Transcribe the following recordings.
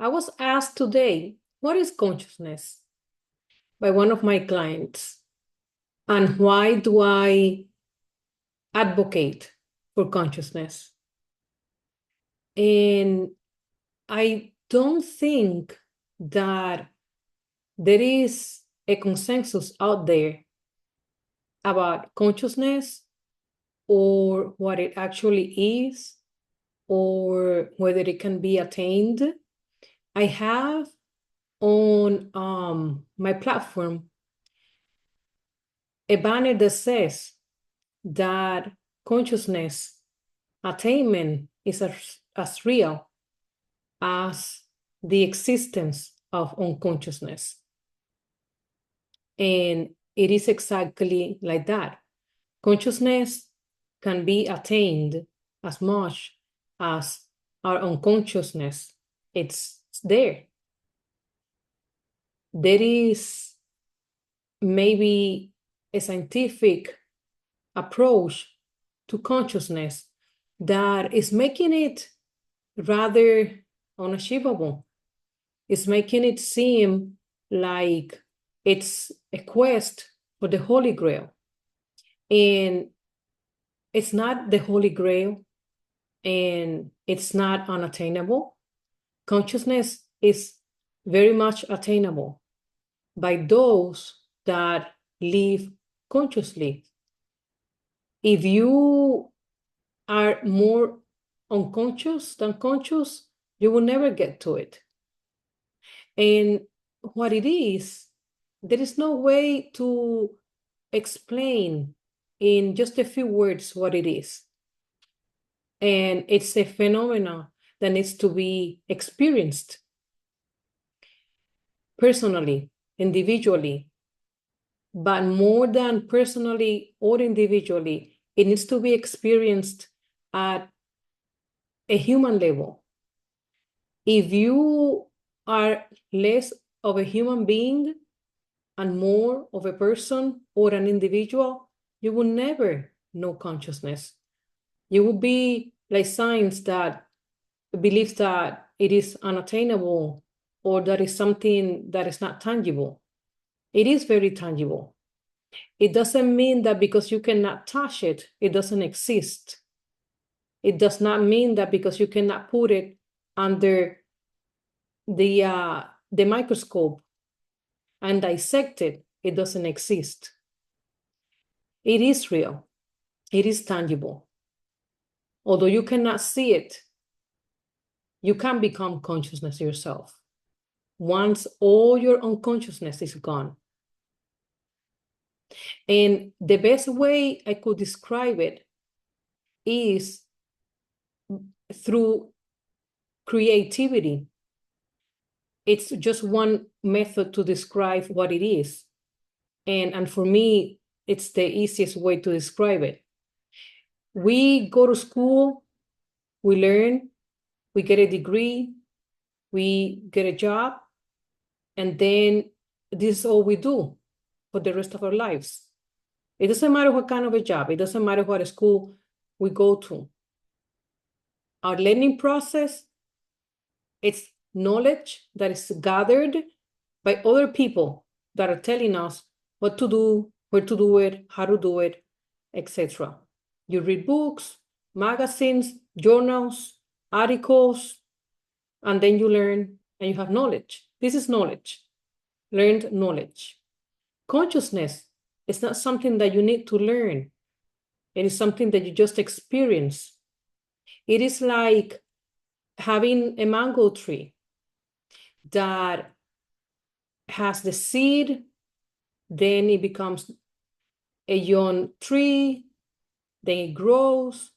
I was asked today, what is consciousness by one of my clients, and why do I advocate for consciousness? And I don't think that there is a consensus out there about consciousness or what it actually is or whether it can be attained. I have on my platform a banner that says that consciousness attainment is as real as the existence of unconsciousness. And it is exactly like that. Consciousness can be attained as much as our unconsciousness. It's there. There is maybe a scientific approach to consciousness that is making it rather unachievable. It's making it seem like it's a quest for the Holy Grail. And it's not the Holy Grail, and it's not unattainable. Consciousness is very much attainable by those that live consciously. If you are more unconscious than conscious, you will never get to it. And what it is, there is no way to explain in just a few words what it is. And it's a phenomenon that needs to be experienced personally, individually. But more than personally or individually, it needs to be experienced at a human level. If you are less of a human being and more of a person or an individual, you will never know consciousness. You will be like science that believes that it is unattainable or that is something that is not tangible. It is very tangible. It doesn't mean that because you cannot touch it, it doesn't exist. It does not mean that because you cannot put it under the microscope and dissect it, it doesn't exist. It is real. It is tangible. Although you cannot see it, you can become consciousness yourself once all your unconsciousness is gone. And the best way I could describe it is through creativity. It's just one method to describe what it is. And for me, it's the easiest way to describe it. We go to school, we learn, we get a degree, we get a job, and then this is all we do for the rest of our lives. It doesn't matter what kind of a job, it doesn't matter what school we go to. Our learning process, it's knowledge that is gathered by other people that are telling us what to do, where to do it, how to do it, etc. You read books, magazines, journals, articles, and then you learn and you have knowledge. This is knowledge, learned knowledge. Consciousness is not something that you need to learn. It is something that you just experience. It is like having a mango tree that has the seed, then it becomes a young tree, then it grows,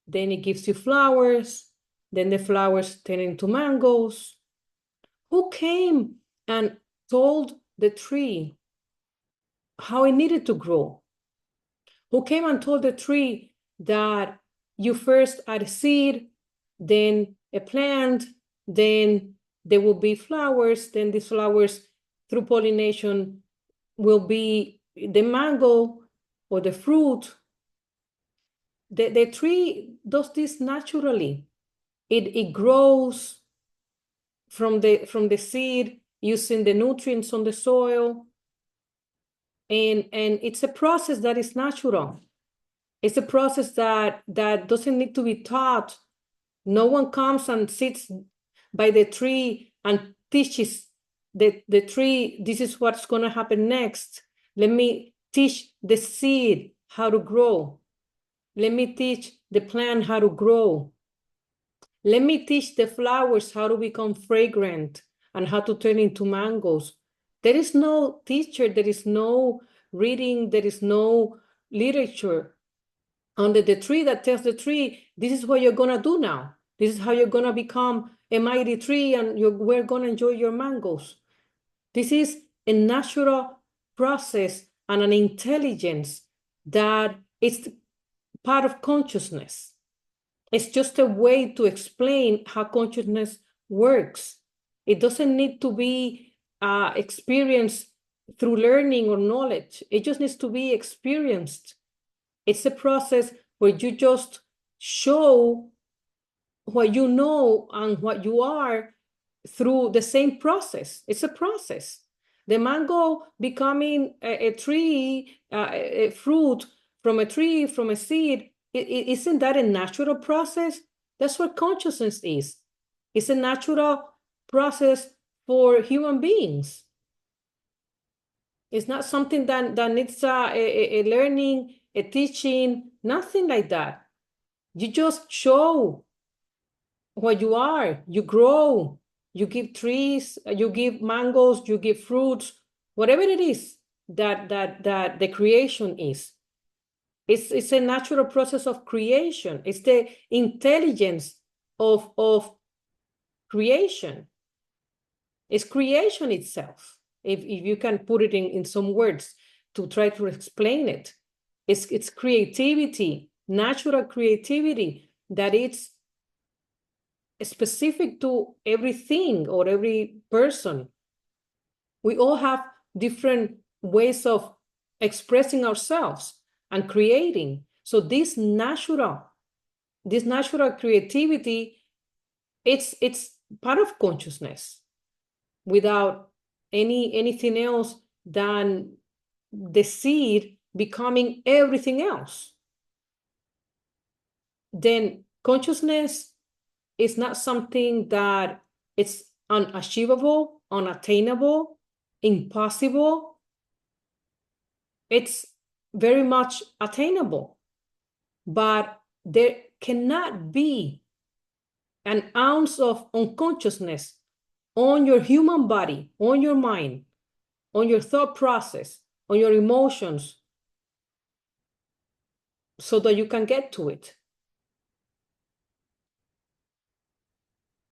then it gives you flowers, then the flowers turn into mangoes. Who came and told the tree how it needed to grow? Who came and told the tree that you first add a seed, then a plant, then there will be flowers, then these flowers through pollination will be the mango or the fruit. The tree does this naturally. It grows from the seed, using the nutrients on the soil. And it's a process that is natural. It's a process that doesn't need to be taught. No one comes and sits by the tree and teaches the tree, this is what's going to happen next. Let me teach the seed how to grow. Let me teach the plant how to grow. Let me teach the flowers how to become fragrant and how to turn into mangoes. There is no teacher, there is no reading, there is no literature under the tree that tells the tree, this is what you're going to do now. This is how you're going to become a mighty tree and we're going to enjoy your mangoes. This is a natural process and an intelligence that is part of consciousness. It's just a way to explain how consciousness works. It doesn't need to be experienced through learning or knowledge. It just needs to be experienced. It's a process where you just show what you know and what you are through the same process. It's a process. The mango becoming a tree, a fruit from a tree, from a seed, isn't that a natural process? That's what consciousness is. It's a natural process for human beings. It's not something that needs a learning, a teaching, nothing like that. You just show what you are. You grow. You give trees. You give mangoes. You give fruits. Whatever it is that the creation is. It's a natural process of creation. It's the intelligence of creation. It's creation itself. If you can put it in some words to try to explain it. It's creativity, natural creativity, that it's specific to everything or every person. We all have different ways of expressing ourselves and creating. So this natural creativity, it's part of consciousness without anything else than the seed becoming everything else. Then consciousness is not something that it's unachievable, unattainable, impossible. It's very much attainable, but there cannot be an ounce of unconsciousness on your human body, on your mind, on your thought process, on your emotions, so that you can get to it.